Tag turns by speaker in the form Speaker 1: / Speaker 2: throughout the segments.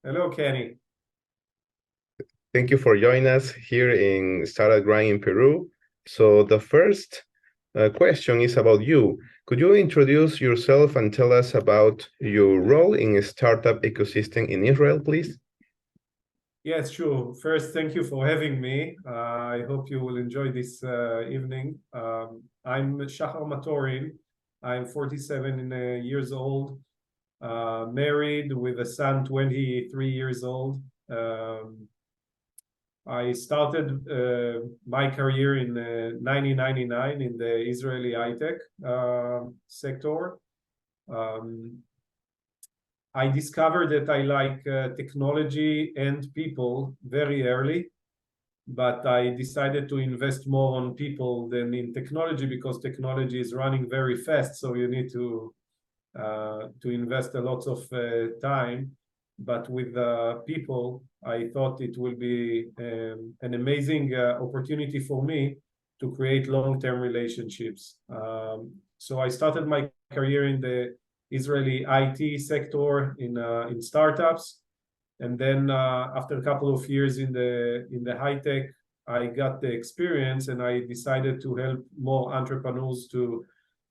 Speaker 1: Hello, Kenny.
Speaker 2: Thank you for joining us here in Startup Grind in Peru. So the first question is about you. Could you introduce yourself and tell us about your role in a startup ecosystem in Israel, please?
Speaker 1: Yes, sure. First, thank you for having me. I hope you will enjoy this evening. I'm Shahar Matorin. I'm 47 years old, married with a son 23 years old. I started my career in 1999 in the Israeli high-tech sector. Um, I discovered that I like technology and people very early, but I decided to invest more on people than in technology because technology is running very fast, so you need to invest a lot of time. But with people, I thought it will be an amazing opportunity for me to create long-term relationships. So I started my career in the Israeli IT sector in startups, and then after a couple of years in the high tech, I got the experience, and I decided to help more entrepreneurs to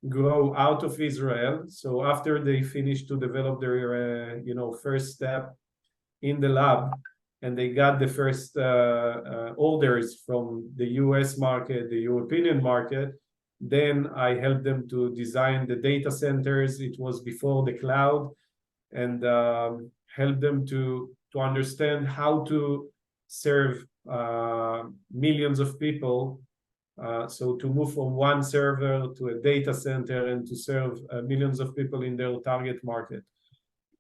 Speaker 1: grow out of Israel. So after they finished to develop their first step in the lab, and they got the first orders from the US market, the European market, then I helped them to design the data centers. It was before the cloud, and help them to understand how to serve millions of people. So to move from one server to a data center and to serve millions of people in their target market.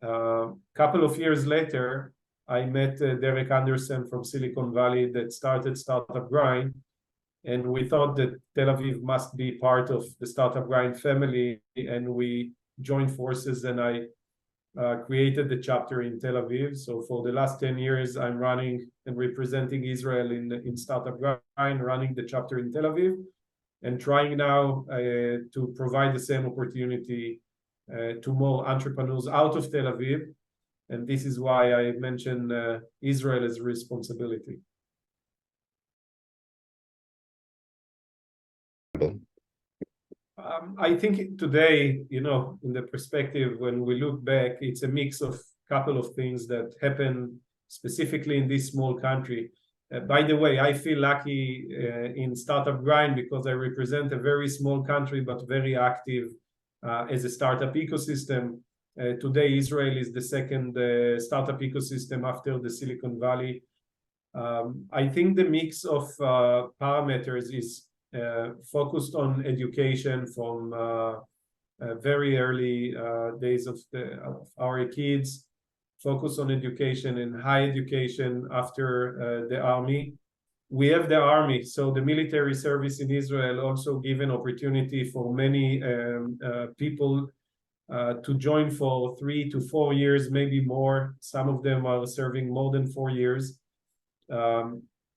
Speaker 1: Couple of years later, I met Derek Anderson from Silicon Valley that started Startup Grind, and we thought that Tel Aviv must be part of the Startup Grind family, and we joined forces, and I created the chapter in Tel Aviv. So for the last 10 years, I'm running and representing Israel in Startup Grind, running the chapter in Tel Aviv, and trying now to provide the same opportunity to more entrepreneurs out of Tel Aviv. And this is why I mentioned Israel as a responsibility. I think today, in the perspective, when we look back, it's a mix of a couple of things that happen specifically in this small country. By the way, I feel lucky in Startup Grind because I represent a very small country, but very active as a startup ecosystem. Today, Israel is the second startup ecosystem after the Silicon Valley. I think the mix of parameters is focused on education from very early days of our kids, focus on education and high education after the army. We have the army, so the military service in Israel also give an opportunity for many people to join for 3 to 4 years, maybe more. Some of them are serving more than 4 years.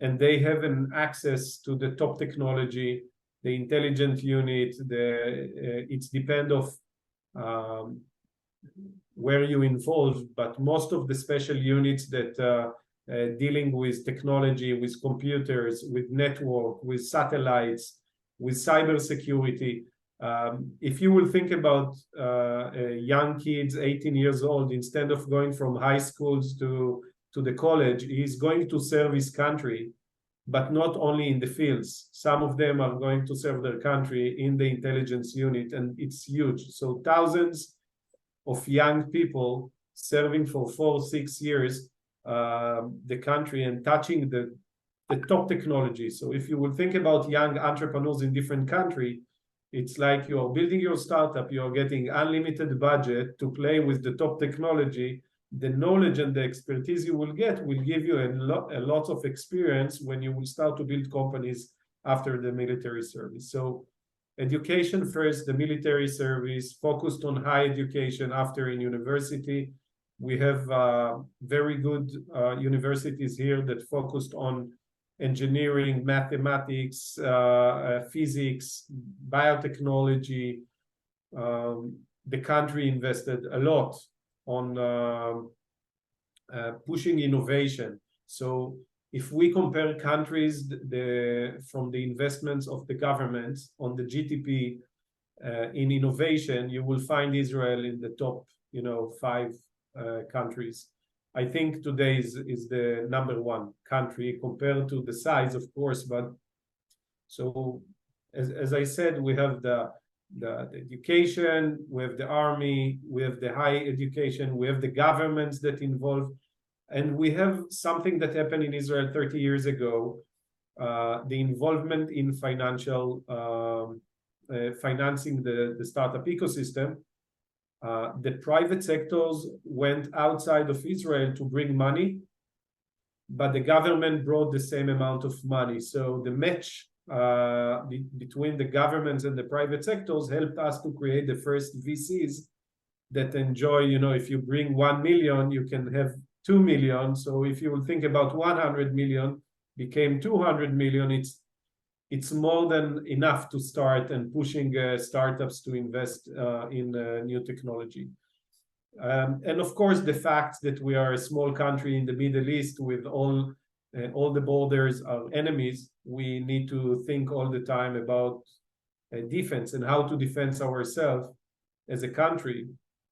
Speaker 1: And they have an access to the top technology, the intelligent unit. It's depend of where you involve, but most of the special units that dealing with technology, with computers, with network, with satellites, with cybersecurity. If you will think about young kids, 18 years old, instead of going from high schools to the college, he's going to serve his country, but not only in the fields. Some of them are going to serve their country in the intelligence unit, and it's huge. So thousands of young people serving for 4 or 6 years the country and touching the top technology. So if you will think about young entrepreneurs in different countries, it's like you are building your startup, you are getting unlimited budget to play with the top technology. The knowledge and the expertise you will get will give you a lot of experience when you will start to build companies after the military service. So education first, the military service, focused on high education after in university. We have very good universities here that focused on engineering, mathematics, physics, biotechnology. The country invested a lot on pushing innovation. So if we compare countries from the investments of the governments on the GDP in innovation, you will find Israel in the top, 5 countries. I think today is the #1 country compared to the size, of course. But so, as I said, we have the education, we have the army, we have the high education, we have the governments that involve, and we have something that happened in Israel 30 years ago, the involvement in financing the startup ecosystem. The private sectors went outside of Israel to bring money, but the government brought the same amount of money. So the match between the governments and the private sectors helped us to create the first VCs that enjoy, if you bring 1 million, you can have 2 million. So if you will think about 100 million became 200 million, it's more than enough to start and pushing startups to invest in new technology. And of course, the fact that we are a small country in the Middle East with all the borders are enemies, we need to think all the time about defense and how to defend ourselves as a country.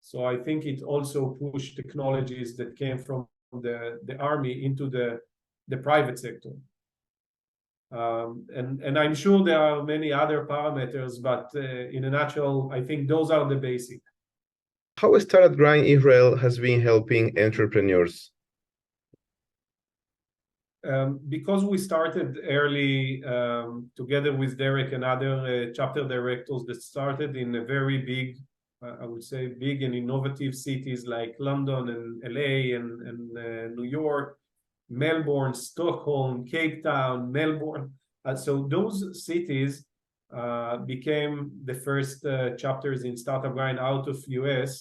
Speaker 1: So I think it also pushed technologies that came from the army into the private sector. And I'm sure there are many other parameters, but in a nutshell, I think those are the basic.
Speaker 2: How Startup Grind Israel has been helping entrepreneurs?
Speaker 1: Because we started early together with Derek and other chapter directors that started in a very big, I would say, big and innovative cities like London and LA and New York, Melbourne, Stockholm, Cape Town, Melbourne. So those cities became the first chapters in Startup Grind out of US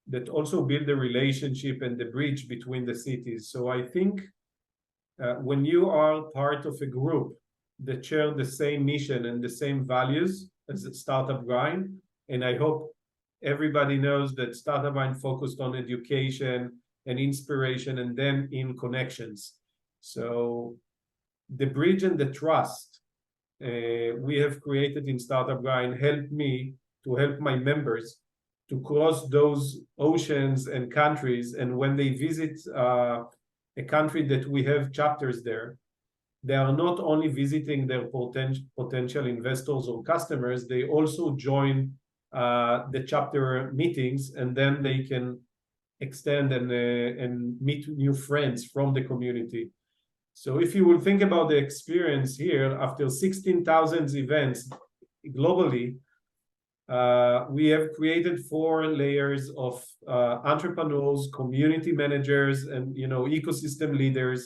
Speaker 1: that also build the relationship and the bridge between the cities. So I think when you are part of a group that share the same mission and the same values as Startup Grind, and I hope everybody knows that Startup Grind focused on education and inspiration and then in connections. So the bridge and the trust we have created in Startup Grind helped me to help my members to cross those oceans and countries. And when they visit a country that we have chapters there, they are not only visiting their potential investors or customers, they also join the chapter meetings, and then they can extend and meet new friends from the community. So if you will think about the experience here, after 16,000 events globally, we have created 4 layers of entrepreneurs, community managers, and ecosystem leaders.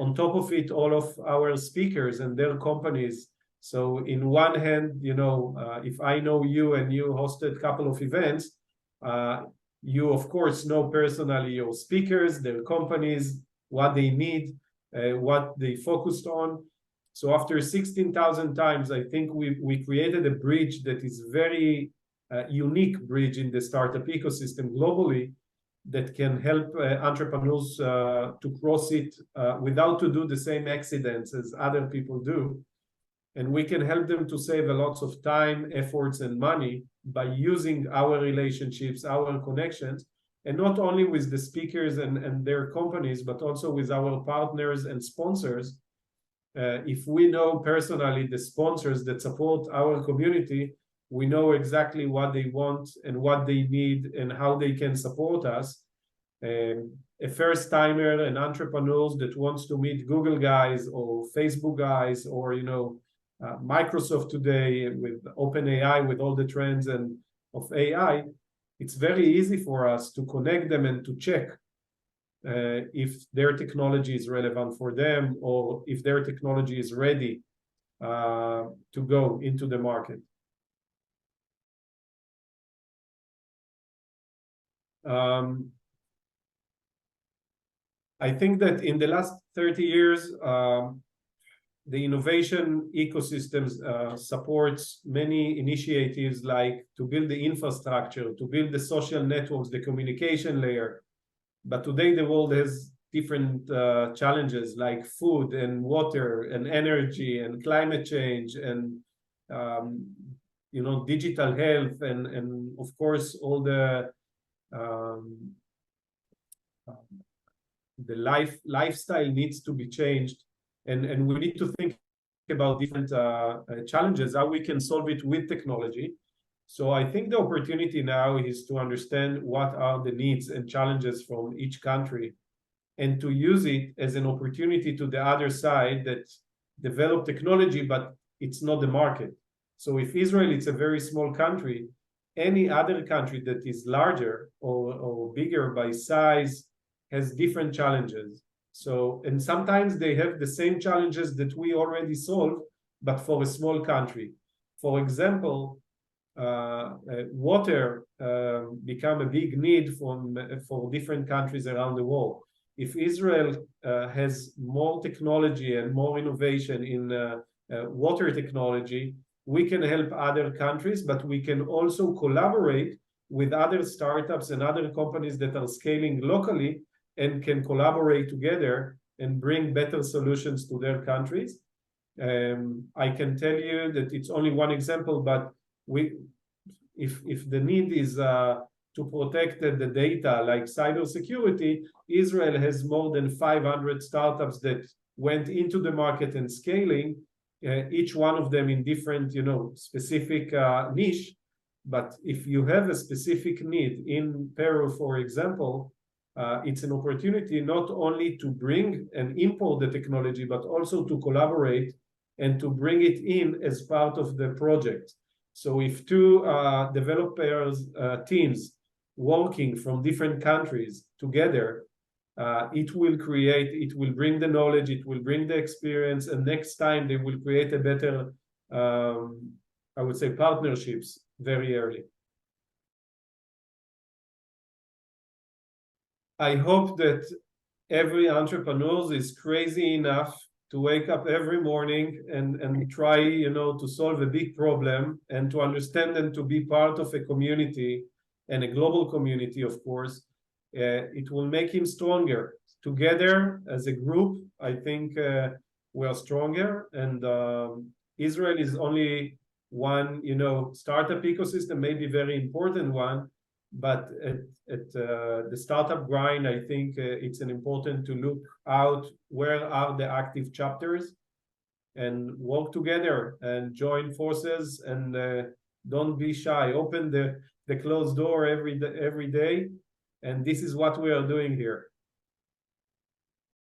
Speaker 1: On top of it, all of our speakers and their companies. So in one hand, if I know you and you hosted a couple of events, you of course know personally your speakers, their companies, what they need, what they focused on. So after 16,000 times, I think we created a bridge that is very unique bridge in the startup ecosystem globally that can help entrepreneurs to cross it without to do the same accidents as other people do. And we can help them to save a lot of time, efforts, and money by using our relationships, our connections, and not only with the speakers and their companies, but also with our partners and sponsors. If we know personally the sponsors that support our community, we know exactly what they want and what they need and how they can support us. A first-timer, an entrepreneur that wants to meet Google guys or Facebook guys or Microsoft today with OpenAI, with all the trends and of AI, it's very easy for us to connect them and to check if their technology is relevant for them or if their technology is ready to go into the market. I think that in the last 30 years, the innovation ecosystems supports many initiatives like to build the infrastructure, to build the social networks, the communication layer, But today the world has different challenges like food and water and energy and climate change and digital health and of course all um, the lifestyle needs to be changed, and we need to think about different challenges, how we can solve it with technology. So I think the opportunity now is to understand what are the needs and challenges from each country and to use it as an opportunity to the other side that develop technology, but it's not the market. So if Israel is a very small country, any other country that is larger or bigger by size has different challenges. So, and sometimes they have the same challenges that we already solved, but for a small country. For example, water become a big need for different countries around the world. If Israel has more technology and more innovation in water technology, we can help other countries, but we can also collaborate with other startups and other companies that are scaling locally and can collaborate together and bring better solutions to their countries. I can tell you that it's only one example, but if the need is to protect the data like cybersecurity, Israel has more than 500 startups that went into the market and scaling, each one of them in different, specific niche. But if you have a specific need in Peru, for example, it's an opportunity not only to bring and import the technology, but also to collaborate and to bring it in as part of the project. So if two developers teams working from different countries together, it will bring the knowledge, it will bring the experience, and next time they will create a better, I would say, partnerships very early. I hope that every entrepreneur is crazy enough to wake up every morning and try, to solve a big problem and to understand and to be part of a community and a global community, of course. It will make him stronger. Together as a group, I think we are stronger. And Israel is only one, startup ecosystem, maybe very important one. But at the startup grind, I think it's an important to look out where are the active chapters and work together and join forces and don't be shy. Open the closed door every day. And this is what we are doing here.